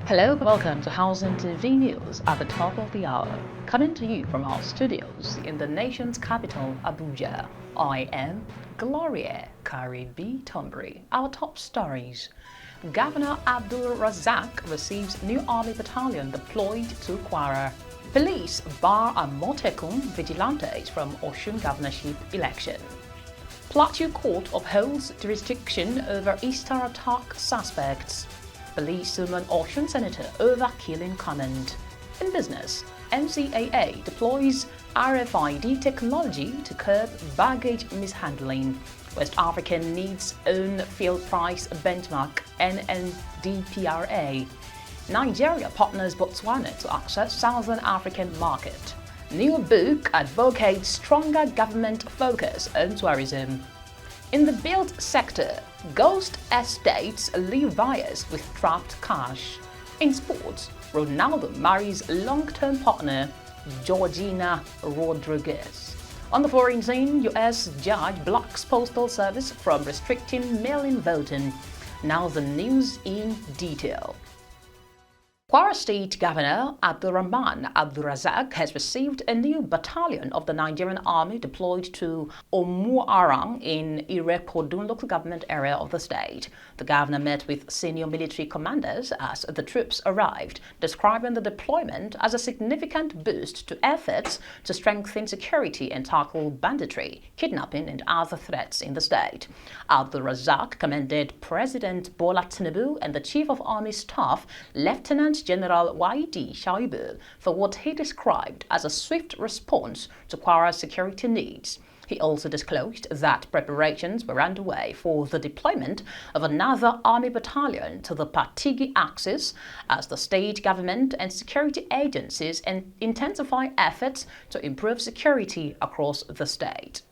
Hello, welcome to Housing TV News at the top of the hour. Coming to you from our studios in the nation's capital, Abuja. I am Gloria Karibi Tombri. Our top stories. Governor Abdul Razak receives new army battalion deployed to Kwara. Police bar Amotekun vigilantes from Osun governorship election. Plateau Court upholds jurisdiction over Easter attack suspects. Police summon Osun Senator over killing comment. In business, NCAA deploys RFID technology to curb baggage mishandling. West African needs own fuel price benchmark NNDPRA. Nigeria partners Botswana to access Southern African market. New book advocates stronger government focus on tourism. In the built sector, ghost estates leave buyers with trapped cash. In sports, Ronaldo marries long-term partner Georgina Rodriguez. On the foreign scene, U.S. judge blocks Postal Service from restricting mail-in voting. Now the news in detail. Kwara State Governor Abdulrahman Abdulrazak has received a new battalion of the Nigerian Army deployed to Omuarang in Irekodun local government area of the state. The governor met with senior military commanders as the troops arrived, describing the deployment as a significant boost to efforts to strengthen security and tackle banditry, kidnapping and other threats in the state. Abdulrazak commended President Bola Tinubu and the Chief of Army Staff, Lieutenant General Waidi Shaibu, for what he described as a swift response to Kwara's security needs. He also disclosed that preparations were underway for the deployment of another army battalion to the Patigi axis as the state government and security agencies intensify efforts to improve security across the state.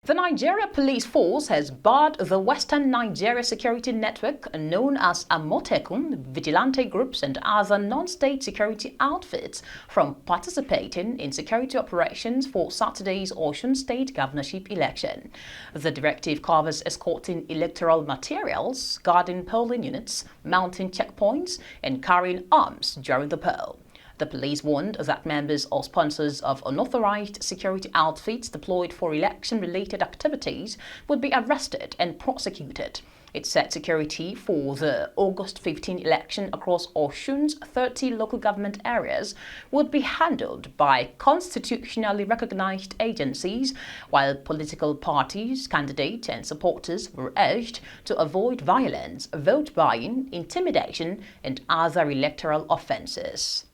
The Nigeria Police Force has barred the Western Nigeria security network known as Amotekun, vigilante groups and other non-state security outfits from participating in security operations for Saturday's Osun State governorship election. The directive covers escorting electoral materials, guarding polling units, mounting checkpoints and carrying arms during the poll. The police warned that members or sponsors of unauthorized security outfits deployed for election-related activities would be arrested and prosecuted. It said security for the August 15 election across Osun's 30 local government areas would be handled by constitutionally recognized agencies, while political parties, candidates and supporters were urged to avoid violence, vote buying, intimidation and other electoral offenses.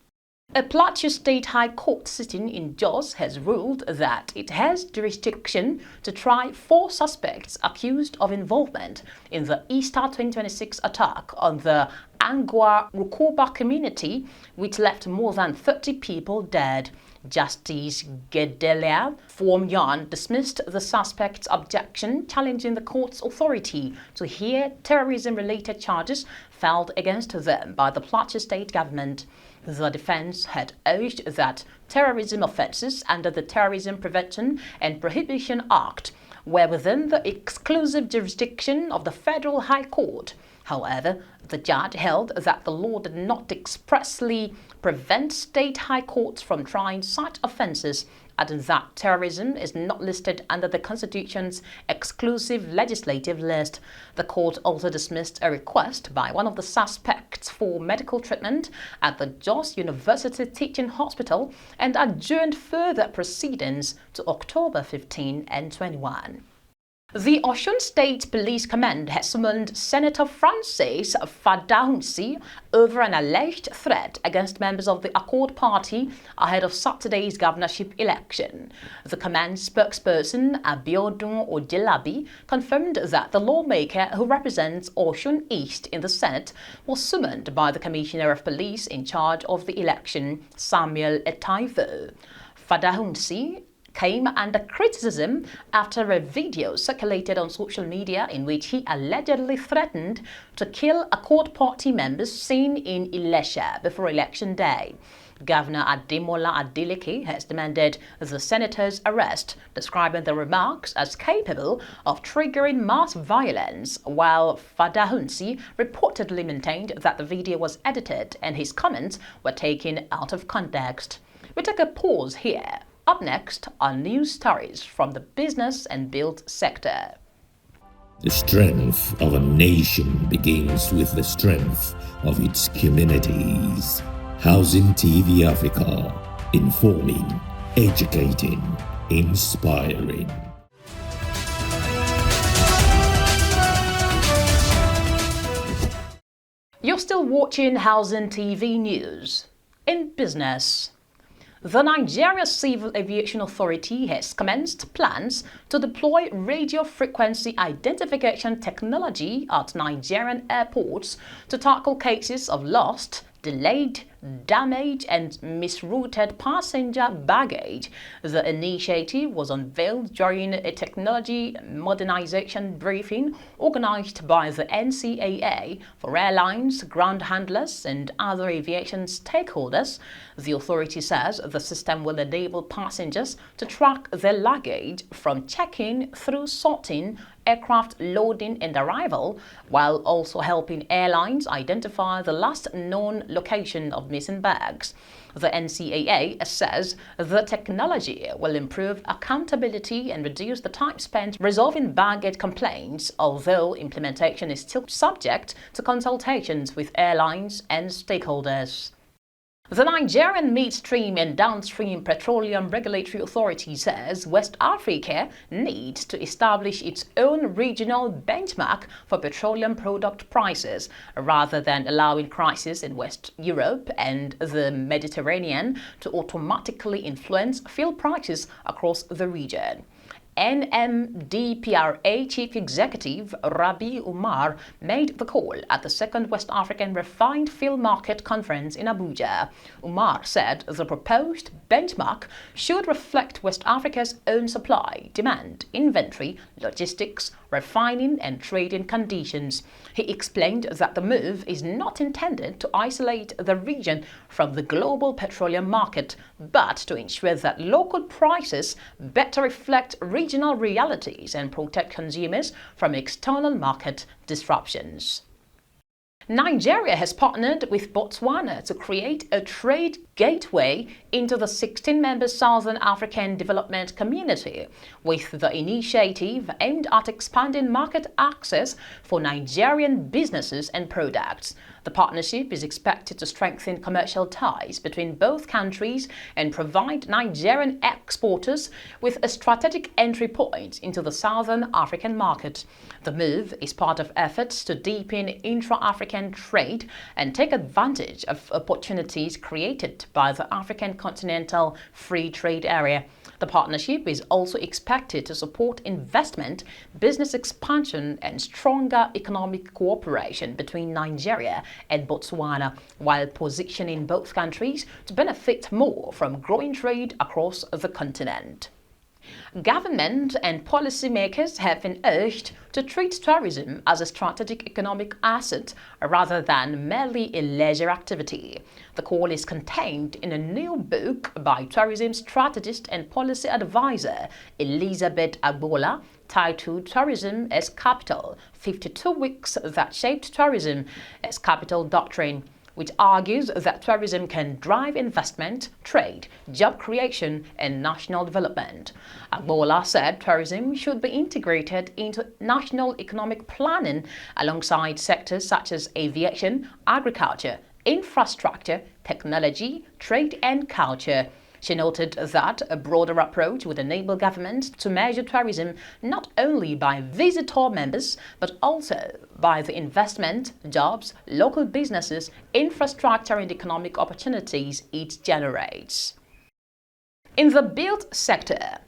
A Plateau State High Court sitting in Jos has ruled that it has jurisdiction to try 4 suspects accused of involvement in the Easter 2026 attack on the Angwa Rukuba community, which left more than 30 people dead. Justice Gedelia Fuomyan dismissed the suspect's objection, challenging the court's authority to hear terrorism-related charges filed against them by the Plateau State government. The defense had urged that terrorism offenses under the Terrorism Prevention and Prohibition Act were within the exclusive jurisdiction of the Federal High Court. However, the judge held that the law did not expressly prevent state high courts from trying such offences, adding that terrorism is not listed under the Constitution's exclusive legislative list. The court also dismissed a request by one of the suspects for medical treatment at the Jos University Teaching Hospital and adjourned further proceedings to October 15 and 21. The Osun State Police Command has summoned Senator Francis Fadaunsi over an alleged threat against members of the Accord Party ahead of Saturday's governorship election. The command spokesperson Abiodun Ojelabi confirmed that the lawmaker who represents Osun East in the Senate was summoned by the Commissioner of Police in charge of the election, Samuel Etaivo. Fadaunsi came under criticism after a video circulated on social media in which he allegedly threatened to kill Accord Party members seen in Ilesha before Election Day. Governor Ademola Adeleke has demanded the senator's arrest, describing the remarks as capable of triggering mass violence, while Fadahunsi reportedly maintained that the video was edited and his comments were taken out of context. We take a pause here. Up next are news stories from the business and build sector. The strength of a nation begins with the strength of its communities. Housing TV Africa, informing, educating, inspiring. You're still watching Housing TV News. In business, the Nigeria Civil Aviation Authority has commenced plans to deploy radio frequency identification technology at Nigerian airports to tackle cases of lost, delayed, damaged and misrouted passenger baggage. The initiative was unveiled during a technology modernization briefing organized by the NCAA for airlines, ground handlers and other aviation stakeholders. The authority says the system will enable passengers to track their luggage from check-in through sorting, aircraft loading and arrival, while also helping airlines identify the last known location of missing bags. The NCAA says the technology will improve accountability and reduce the time spent resolving baggage complaints, although implementation is still subject to consultations with airlines and stakeholders. The Nigerian Midstream and Downstream Petroleum Regulatory Authority says West Africa needs to establish its own regional benchmark for petroleum product prices, rather than allowing crises in West Europe and the Mediterranean to automatically influence fuel prices across the region. NMDPRA Chief Executive Rabi Umar made the call at the second West African Refined Fuel Market Conference in Abuja. Umar said the proposed benchmark should reflect West Africa's own supply, demand, inventory, logistics, refining and trading conditions. He explained that the move is not intended to isolate the region from the global petroleum market, but to ensure that local prices better reflect regional realities and protect consumers from external market disruptions. Nigeria has partnered with Botswana to create a trade gateway into the 16-member Southern African Development Community, with the initiative aimed at expanding market access for Nigerian businesses and products. The partnership is expected to strengthen commercial ties between both countries and provide Nigerian exporters with a strategic entry point into the Southern African market. The move is part of efforts to deepen intra-African trade and take advantage of opportunities created by the African Continental Free Trade Area. The partnership is also expected to support investment, business expansion, and stronger economic cooperation between Nigeria and Botswana, while positioning both countries to benefit more from growing trade across the continent. Government and policymakers have been urged to treat tourism as a strategic economic asset rather than merely a leisure activity. The call is contained in a new book by tourism strategist and policy advisor Elizabeth Agbola, titled Tourism as Capital: 52 Weeks That Shaped Tourism as Capital Doctrine, which argues that tourism can drive investment, trade, job creation, and national development. Agbola said tourism should be integrated into national economic planning alongside sectors such as aviation, agriculture, infrastructure, technology, trade, and culture. She noted that a broader approach would enable governments to measure tourism not only by visitor members, but also by the investment, jobs, local businesses, infrastructure and economic opportunities it generates. In the built sector,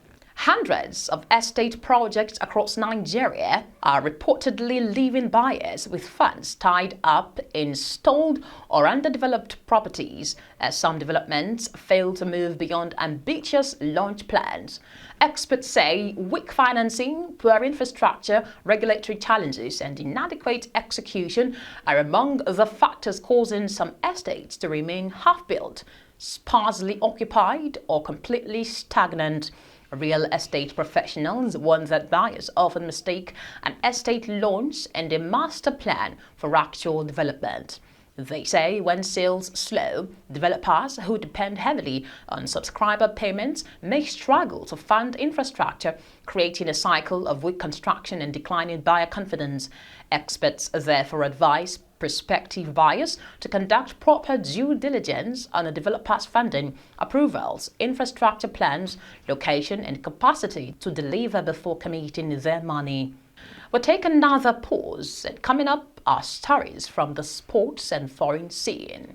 hundreds of estate projects across Nigeria are reportedly leaving buyers with funds tied up in stalled or underdeveloped properties, as some developments fail to move beyond ambitious launch plans. Experts say weak financing, poor infrastructure, regulatory challenges, and inadequate execution are among the factors causing some estates to remain half-built. sparsely occupied, or completely stagnant. Real estate professionals warn that buyers often mistake an estate launch and a master plan for actual development. They say when sales slow, developers who depend heavily on subscriber payments may struggle to fund infrastructure, creating a cycle of weak construction and declining buyer confidence. Experts therefore advise prospective buyers to conduct proper due diligence on a developer's funding, approvals, infrastructure plans, location, and capacity to deliver before committing their money. We'll take another pause, and coming up are stories from the sports and foreign scene.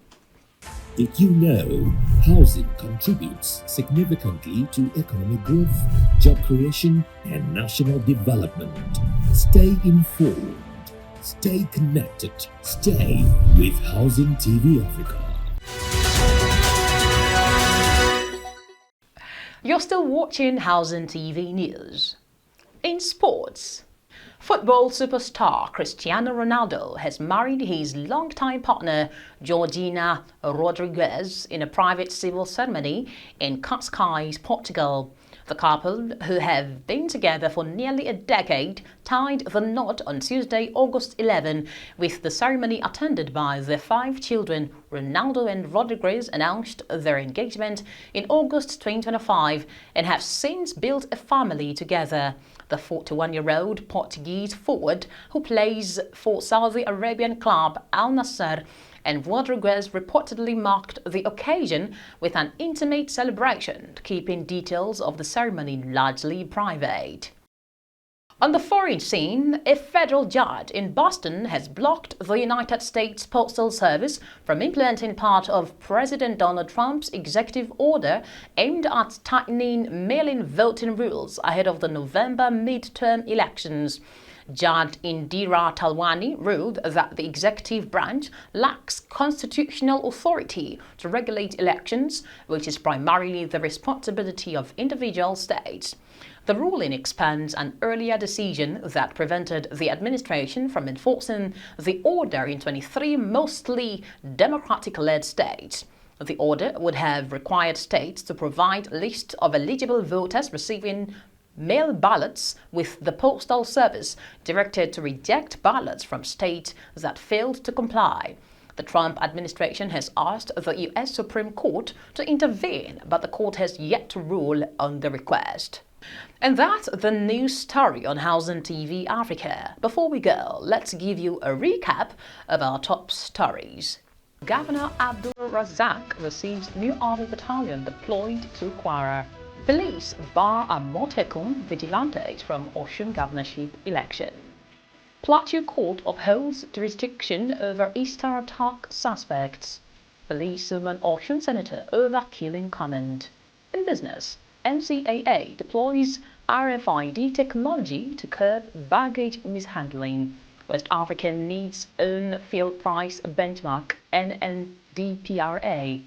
Did you know housing contributes significantly to economic growth, job creation, and national development? Stay informed, stay connected, stay with Housing TV Africa. You're still watching Housing TV News. In sports, football superstar Cristiano Ronaldo has married his longtime partner Georgina Rodriguez in a private civil ceremony in Cascais, Portugal. The couple, who have been together for nearly a decade, tied the knot on Tuesday, August 11, with the ceremony attended by their 5 children. Ronaldo and Rodriguez announced their engagement in August 2025 and have since built a family together. The 41-year-old Portuguese forward, who plays for Saudi Arabian club Al Nassr, and Rodriguez reportedly marked the occasion with an intimate celebration, keeping details of the ceremony largely private. On the foreign scene, a federal judge in Boston has blocked the United States Postal Service from implementing part of President Donald Trump's executive order aimed at tightening mail-in voting rules ahead of the November midterm elections. Judge Indira Talwani ruled that the executive branch lacks constitutional authority to regulate elections, which is primarily the responsibility of individual states. The ruling expands an earlier decision that prevented the administration from enforcing the order in 23 mostly Democratic-led states. The order would have required states to provide lists of eligible voters receiving mail ballots, with the Postal Service directed to reject ballots from states that failed to comply. The Trump administration has asked the U.S. Supreme Court to intervene, but the court has yet to rule on the request. And that's the news story on Housing TV Africa. Before we go, let's give you a recap of our top stories. Governor Abdul Razak receives new army battalion deployed to Kwara. Police bar Amotekun vigilantes from Osun governorship election. Plateau Court upholds jurisdiction over Easter attack suspects. Police summon Osun senator over killing comment. In business, NCAA deploys RFID technology to curb baggage mishandling. West Africa needs own fuel price benchmark NNDPRA.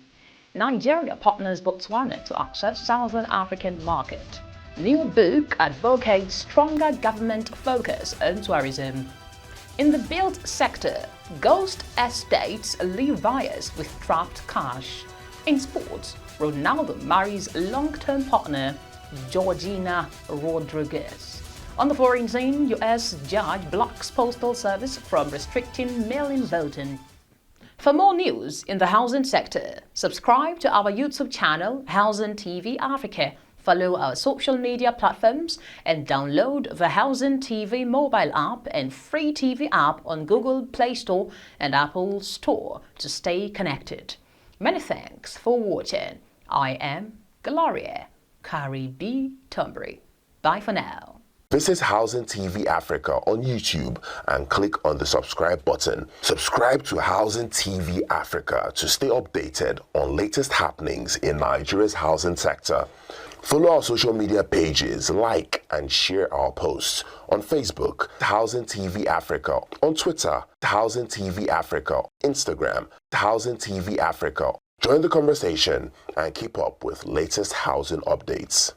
Nigeria partners Botswana to access Southern African market. New book advocates stronger government focus on tourism. In the build sector, ghost estates leave buyers with trapped cash. In sports, Ronaldo marries long-term partner Georgina Rodriguez. On the foreign scene, U.S. judge blocks Postal Service from restricting mail-in voting. For more news in the housing sector, subscribe to our YouTube channel, Housing TV Africa. Follow our social media platforms and download the Housing TV mobile app and free TV app on Google Play Store and Apple Store to stay connected. Many thanks for watching. I am Gloria Karibi Tombri. Bye for now. Visit Housing TV Africa on YouTube and click on the subscribe button. Subscribe to Housing TV Africa to stay updated on latest happenings in Nigeria's housing sector. Follow our social media pages, like and share our posts on Facebook, Housing TV Africa, on Twitter, Housing TV Africa, Instagram, Housing TV Africa. Join the conversation and keep up with latest housing updates.